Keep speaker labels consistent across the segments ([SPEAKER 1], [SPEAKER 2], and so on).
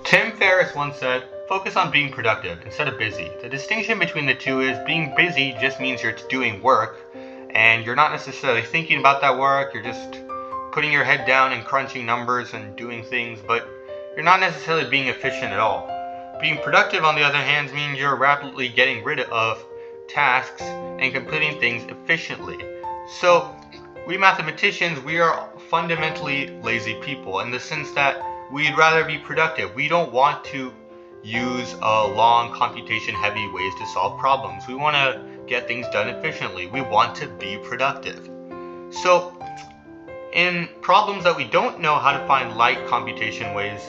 [SPEAKER 1] Tim Ferriss once said, "Focus on being productive instead of busy." The distinction between the two is being busy just means you're doing work and you're not necessarily thinking about that work, you're just putting your head down and crunching numbers and doing things, but you're not necessarily being efficient at all. Being productive, on the other hand, means you're rapidly getting rid of tasks and completing things efficiently. So, we mathematicians, we are fundamentally lazy people in the sense that we'd rather be productive. We don't want to use long computation heavy ways to solve problems. We want to get things done efficiently. We want to be productive. So in problems that we don't know how to find light computation ways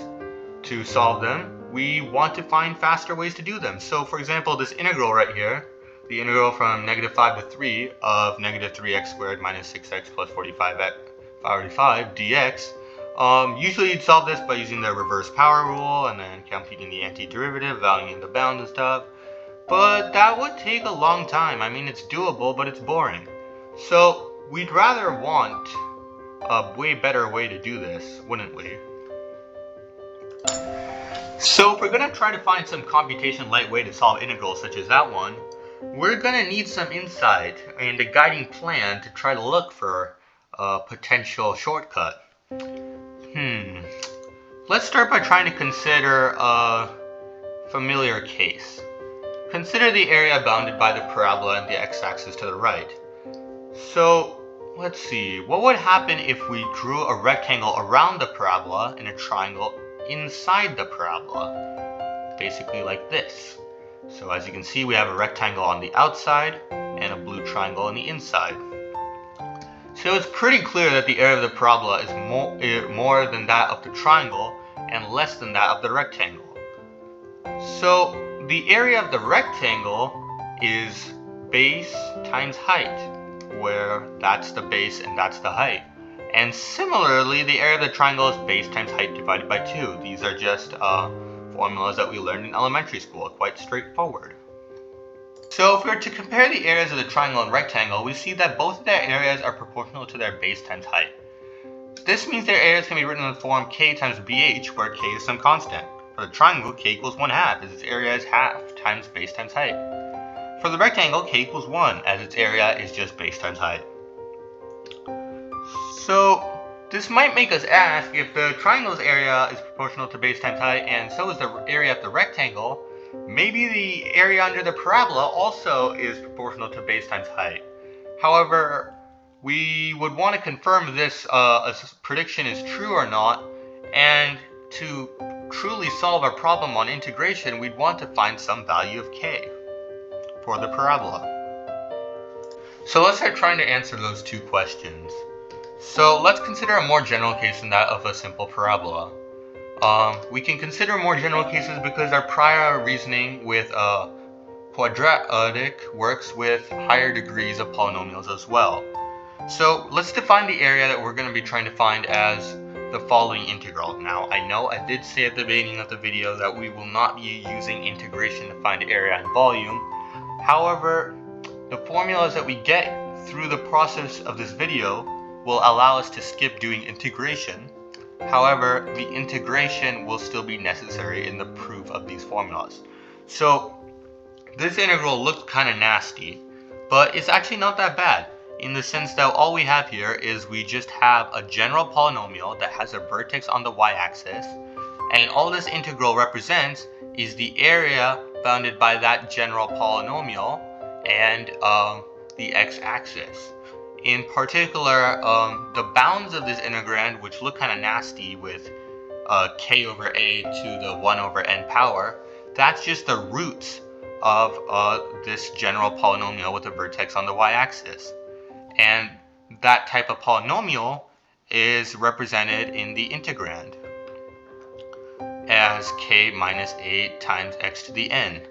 [SPEAKER 1] to solve them, we want to find faster ways to do them. So for example, this integral right here, the integral from -5 to 3 of -3x squared minus 6x plus 45 dx, usually you'd solve this by using the reverse power rule and then computing the antiderivative, valuing the bounds and stuff. But that would take a long time. I mean, it's doable, but it's boring. So we'd rather want a way better way to do this, wouldn't we? So if we're going to try to find some computation light way to solve integrals such as that one, we're going to need some insight and a guiding plan to try to look for a potential shortcut. Let's start by trying to consider a familiar case. Consider the area bounded by the parabola and the x-axis to the right. So let's see, what would happen if we drew a rectangle around the parabola and a triangle inside the parabola? Basically like this. So as you can see, we have a rectangle on the outside and a blue triangle on the inside. So it's pretty clear that the area of the parabola is more than that of the triangle and less than that of the rectangle. So the area of the rectangle is base times height, where that's the base and that's the height. And similarly, the area of the triangle is base times height divided by 2. These are just formulas that we learned in elementary school, quite straightforward. So if we were to compare the areas of the triangle and rectangle, we see that both of their areas are proportional to their base times height. This means their areas can be written in the form k times bh, where k is some constant. For the triangle, k equals 1/2, as its area is half times base times height. For the rectangle, k equals 1, as its area is just base times height. So this might make us ask, if the triangle's area is proportional to base times height and so is the area of the rectangle, maybe the area under the parabola also is proportional to base times height. However, we would want to confirm this prediction is true or not, and to truly solve our problem on integration, we'd want to find some value of k for the parabola. So let's start trying to answer those two questions. So let's consider a more general case than that of a simple parabola. We can consider more general cases because our prior reasoning with a quadratic works with higher degrees of polynomials as well. So let's define the area that we're going to be trying to find as the following integral. Now, I know I did say at the beginning of the video that we will not be using integration to find area and volume. However, the formulas that we get through the process of this video will allow us to skip doing integration. However, the integration will still be necessary in the proof of these formulas. So this integral looks kind of nasty, but it's actually not that bad, in the sense that all we have here is we just have a general polynomial that has a vertex on the y-axis, and all this integral represents is the area bounded by that general polynomial and the x-axis. In particular, the bounds of this integrand, which look kind of nasty with k over a to the 1 over n power, that's just the roots of this general polynomial with a vertex on the y-axis. And that type of polynomial is represented in the integrand as k minus 8 times x to the n.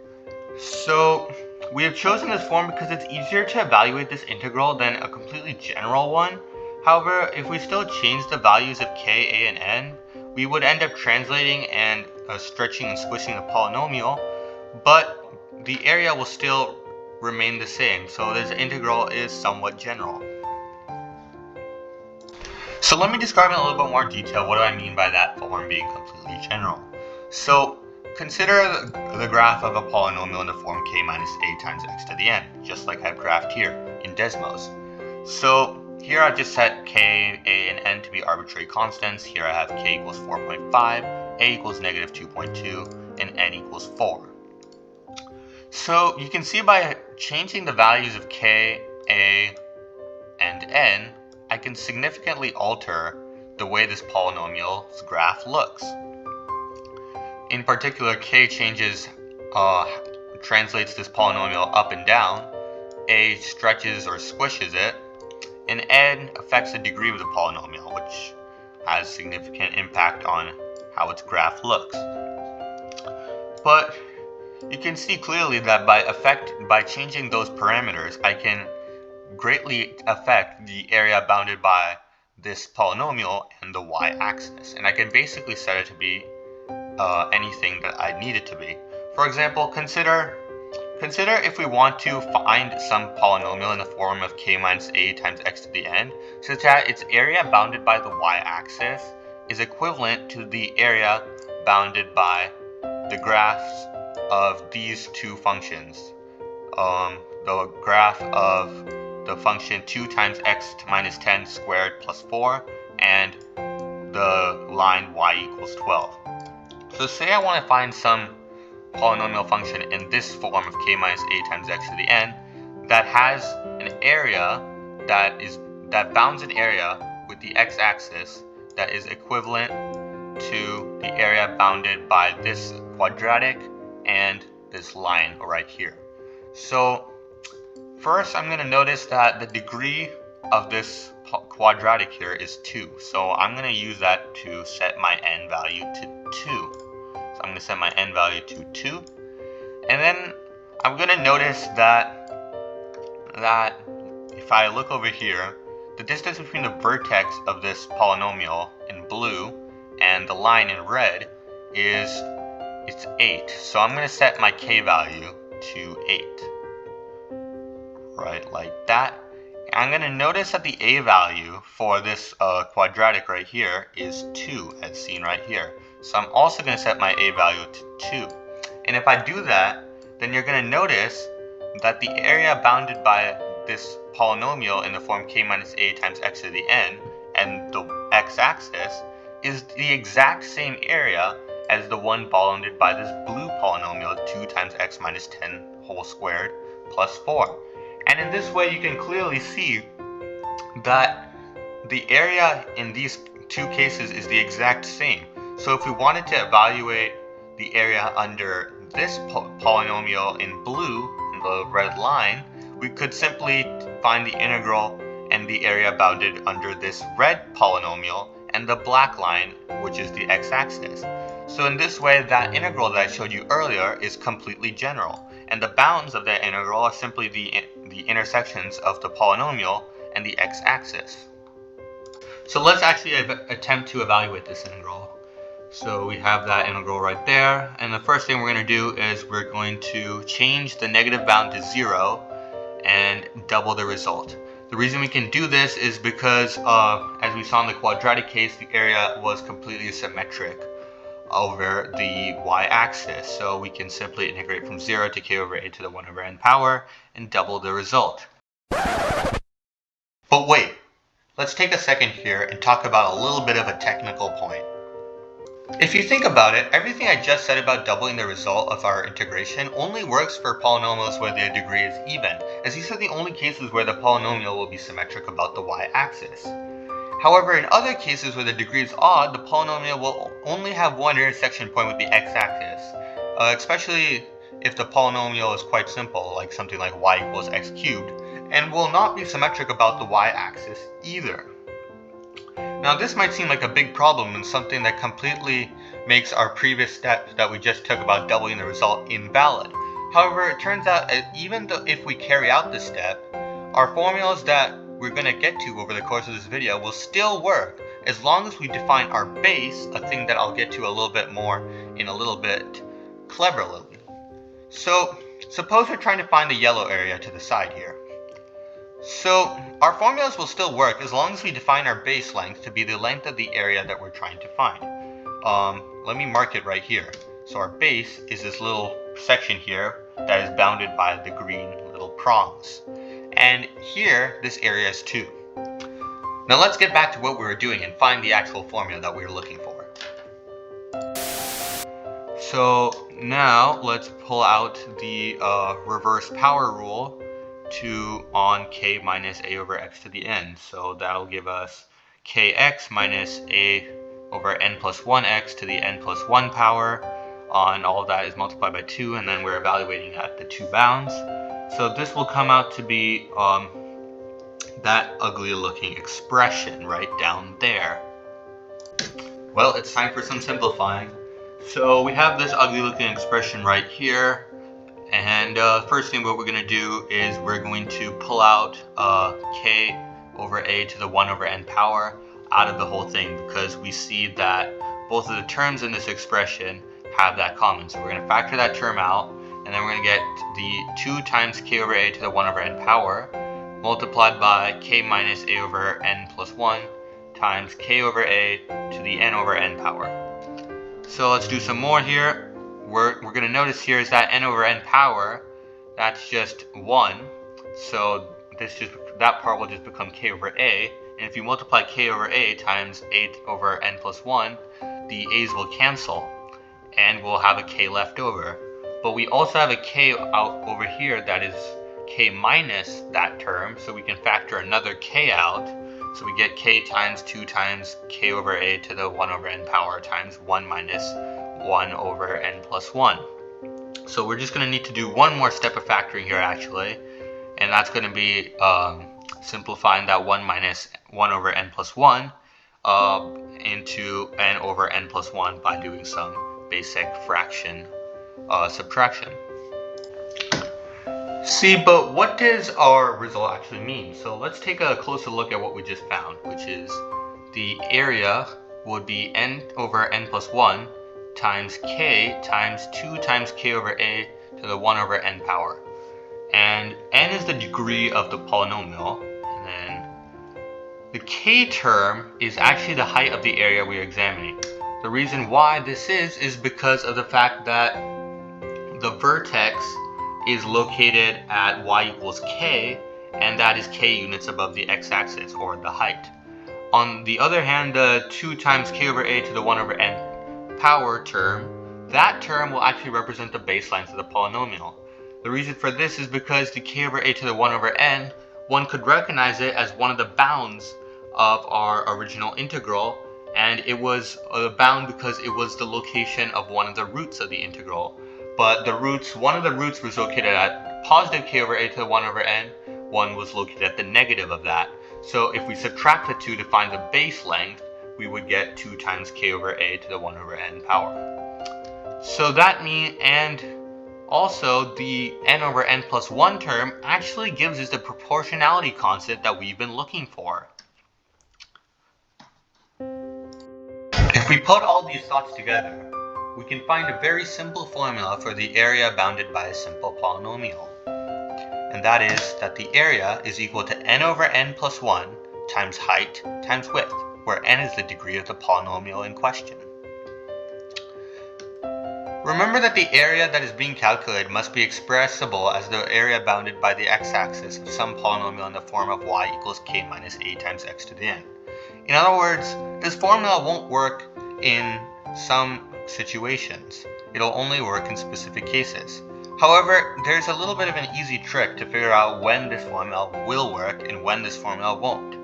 [SPEAKER 1] So we have chosen this form because it's easier to evaluate this integral than a completely general one. However, if we still change the values of k, a, and n, we would end up translating and stretching and squishing the polynomial, but the area will still remain the same, so this integral is somewhat general. So let me describe in a little bit more detail what do I mean by that form being completely general. So consider the graph of a polynomial in the form k minus a times x to the n, just like I've graphed here in Desmos. So here I've just set k, a, and n to be arbitrary constants. Here I have k equals 4.5, a equals negative 2.2, and n equals 4. So you can see by changing the values of k, a, and n, I can significantly alter the way this polynomial's graph looks. In particular, k translates this polynomial up and down, a stretches or squishes it, and n affects the degree of the polynomial, which has significant impact on how its graph looks. But you can see clearly that by changing those parameters, I can greatly affect the area bounded by this polynomial and the y-axis, and I can basically set it to be anything that I need it to be. For example, consider if we want to find some polynomial in the form of k minus a times x to the n, such that its area bounded by the y-axis is equivalent to the area bounded by the graphs of these two functions. The graph of the function 2 times x minus 10 squared plus 4, and the line y equals 12. So say I want to find some polynomial function in this form of k minus a times x to the n that has an area that bounds an area with the x-axis that is equivalent to the area bounded by this quadratic and this line right here. So first I'm going to notice that the degree of this quadratic here is 2. So I'm going to use that to set my n value to 2. So I'm going to set my n value to 2. And then I'm going to notice that if I look over here, the distance between the vertex of this polynomial in blue and the line in red it's 8. So I'm going to set my k value to 8. Right, like that. I'm going to notice that the a value for this quadratic right here is 2, as seen right here. So I'm also going to set my a value to 2. And if I do that, then you're going to notice that the area bounded by this polynomial in the form k minus a times x to the n and the x-axis is the exact same area as the one bounded by this blue polynomial 2 times x minus 10 whole squared plus 4. And in this way you can clearly see that the area in these two cases is the exact same. So if we wanted to evaluate the area under this polynomial in blue, in the red line, we could simply find the integral and the area bounded under this red polynomial and the black line, which is the x-axis. So in this way, that integral that I showed you earlier is completely general, and the bounds of that integral are simply the intersections of the polynomial and the x-axis. So let's actually attempt to evaluate this integral. So we have that integral right there, and the first thing we're going to do is we're going to change the negative bound to 0 and double the result. The reason we can do this is because, as we saw in the quadratic case, the area was completely symmetric over the y-axis. So we can simply integrate from 0 to k over a to the 1 over n power and double the result. But wait, let's take a second here and talk about a little bit of a technical point. If you think about it, everything I just said about doubling the result of our integration only works for polynomials where their degree is even, as these are the only cases where the polynomial will be symmetric about the y-axis. However, in other cases where the degree is odd, the polynomial will only have one intersection point with the x-axis, especially if the polynomial is quite simple, like something like y equals x cubed, and will not be symmetric about the y-axis either. Now this might seem like a big problem and something that completely makes our previous step that we just took about doubling the result invalid. However, it turns out that even though if we carry out this step, our formulas that we're going to get to over the course of this video will still work as long as we define our base, a thing that I'll get to a little bit more in a little bit cleverly. So suppose we're trying to find the yellow area to the side here. So our formulas will still work as long as we define our base length to be the length of the area that we're trying to find. let me mark it right here. So our base is this little section here that is bounded by the green little prongs. And here, this area is 2. Now let's get back to what we were doing and find the actual formula that we were looking for. So now let's pull out the reverse power rule on k minus a over x to the n. So that'll give us kx minus a over n plus 1x to the n plus 1 power. And all of that is multiplied by 2, and then we're evaluating at the 2 bounds. So this will come out to be that ugly looking expression right down there. Well, it's time for some simplifying. So we have this ugly looking expression right here, and first thing what we're going to do is we're going to pull out k over a to the 1 over n power out of the whole thing, because we see that both of the terms in this expression have that common. So we're going to factor that term out, and then we're going to get the 2 times k over a to the 1 over n power multiplied by k minus a over n plus 1 times k over a to the n over n power. So let's do some more here. We're going to notice here is that n over n power, that's just 1. So that part will just become k over a. And if you multiply k over a times a over n plus 1, the a's will cancel, and we'll have a k left over. But we also have a k out over here that is k minus that term, so we can factor another k out. So we get k times 2 times k over a to the 1 over n power times 1 minus 1 over n plus 1. So we're just going to need to do one more step of factoring here actually, and that's going to be simplifying that 1 minus 1 over n plus 1 into n over n plus 1 by doing some basic fraction subtraction. See, but what does our result actually mean? So let's take a closer look at what we just found, which is the area would be n over n plus 1 times k times 2 times k over a to the 1 over n power. And n is the degree of the polynomial, and then the k term is actually the height of the area we are examining. The reason why this is because of the fact that the vertex is located at y equals k, and that is k units above the x-axis, or the height. On the other hand, the 2 times k over a to the 1 over n power term, that term will actually represent the baselines of the polynomial. The reason for this is because the k over a to the 1 over n, one could recognize it as one of the bounds of our original integral, and it was a bound because it was the location of one of the roots of the integral. But one of the roots was located at positive k over a to the 1 over n, one was located at the negative of that. So if we subtract the 2 to find the base length, we would get 2 times k over a to the 1 over n power. So that means, and also the n over n plus 1 term actually gives us the proportionality constant that we've been looking for. If we put all these thoughts together, we can find a very simple formula for the area bounded by a simple polynomial. And that is that the area is equal to n over n plus 1 times height times width, where n is the degree of the polynomial in question. Remember that the area that is being calculated must be expressible as the area bounded by the x-axis of some polynomial in the form of y equals k minus a times x to the n. In other words, this formula won't work in some situations. It'll only work in specific cases. However, there's a little bit of an easy trick to figure out when this formula will work and when this formula won't.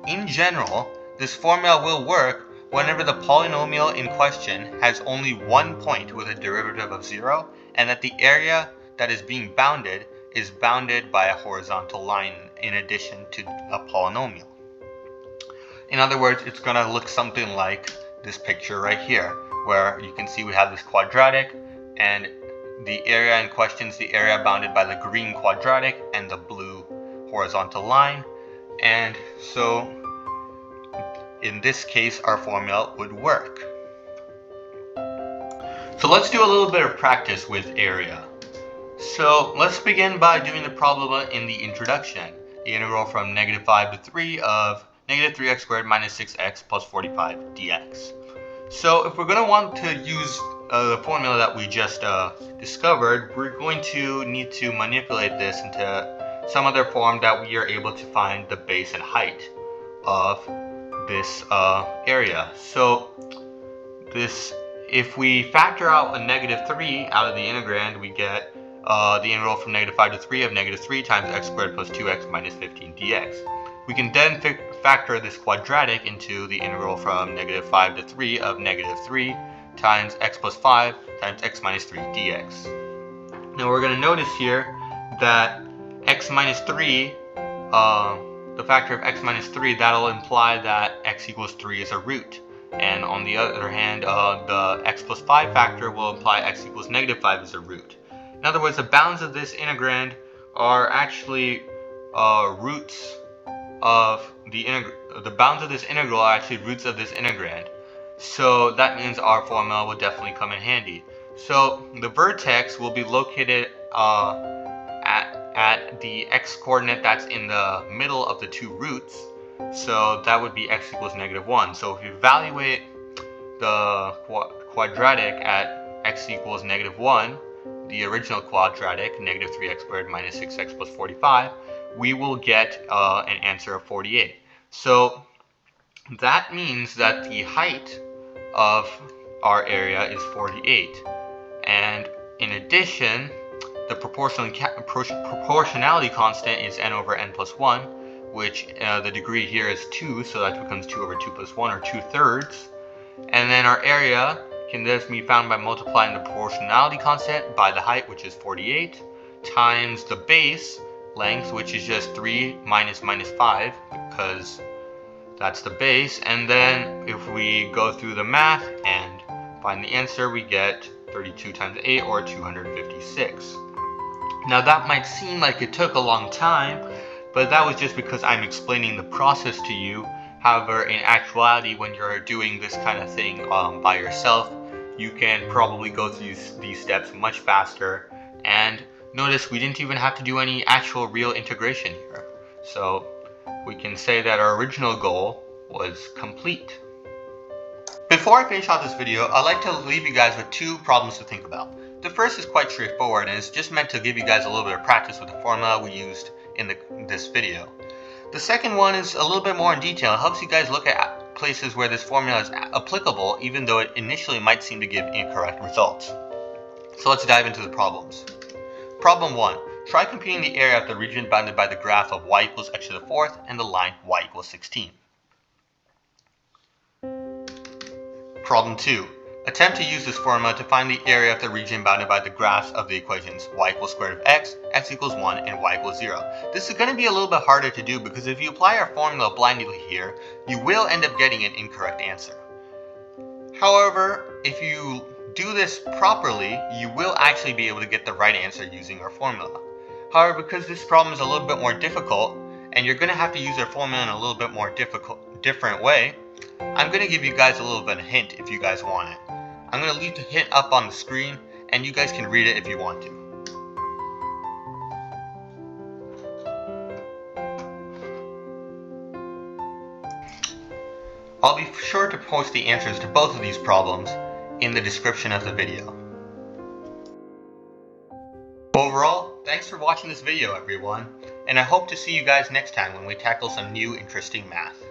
[SPEAKER 1] In general, this formula will work whenever the polynomial in question has only one point with a derivative of 0, and that the area that is being bounded is bounded by a horizontal line in addition to a polynomial. In other words, it's going to look something like this picture right here, where you can see we have this quadratic, and the area in question is the area bounded by the green quadratic and the blue horizontal line. And so in this case, our formula would work. So let's do a little bit of practice with area. So let's begin by doing the problem in the introduction, the integral from -5 to 3 of -3x squared minus 6x plus 45 dx. So if we're going to want to use the formula that we just discovered, we're going to need to manipulate this into some other form that we are able to find the base and height of this area. So if we factor out a -3 out of the integrand, we get the integral from -5 to 3 of -3 times x squared plus 2x minus 15 dx. We can then factor this quadratic into the integral from -5 to 3 of -3 times x plus 5 times x minus 3 dx. Now we're going to notice here that x minus 3, the factor of x minus 3, that'll imply that x equals 3 is a root. And on the other hand, the x plus 5 factor will imply x equals -5 is a root. In other words, the bounds of this integrand are actually roots of the bounds of this integral are actually roots of this integrand. So that means our formula will definitely come in handy. So the vertex will be located at the x coordinate that's in the middle of the two roots. So that would be x equals -1. So if you evaluate the quadratic at x equals -1, the original quadratic, -3x squared minus 6x plus 45, we will get an answer of 48. So that means that the height of our area is 48. And in addition, the proportionality constant is n over n plus 1, which the degree here is 2, so that becomes 2 over 2 plus 1, or 2/3. And then our area can thus be found by multiplying the proportionality constant by the height, which is 48, times the base length, which is just 3 minus 5, because that's the base. And then if we go through the math and find the answer, we get 32 times 8, or 256. Now that might seem like it took a long time, but that was just because I'm explaining the process to you. However, in actuality, when you're doing this kind of thing by yourself, you can probably go through these steps much faster. And notice we didn't even have to do any actual real integration here. So we can say that our original goal was complete. Before I finish off this video, I'd like to leave you guys with two problems to think about. The first is quite straightforward and is just meant to give you guys a little bit of practice with the formula we used in this video. The second one is a little bit more in detail. It helps you guys look at places where this formula is applicable, even though it initially might seem to give incorrect results. So let's dive into the problems. Problem 1. Try computing the area of the region bounded by the graph of y equals x to the 4th and the line y equals 16. Problem 2. Attempt to use this formula to find the area of the region bounded by the graphs of the equations y equals square root of x, x equals 1, and y equals 0. This is going to be a little bit harder to do because if you apply our formula blindly here, you will end up getting an incorrect answer. However, if you do this properly, you will actually be able to get the right answer using our formula. However, because this problem is a little bit more difficult, and you're going to have to use our formula in a little bit more different way, I'm going to give you guys a little bit of a hint if you guys want it. I'm going to leave the hint up on the screen, and you guys can read it if you want to. I'll be sure to post the answers to both of these problems in the description of the video. Overall, thanks for watching this video, everyone, and I hope to see you guys next time when we tackle some new interesting math.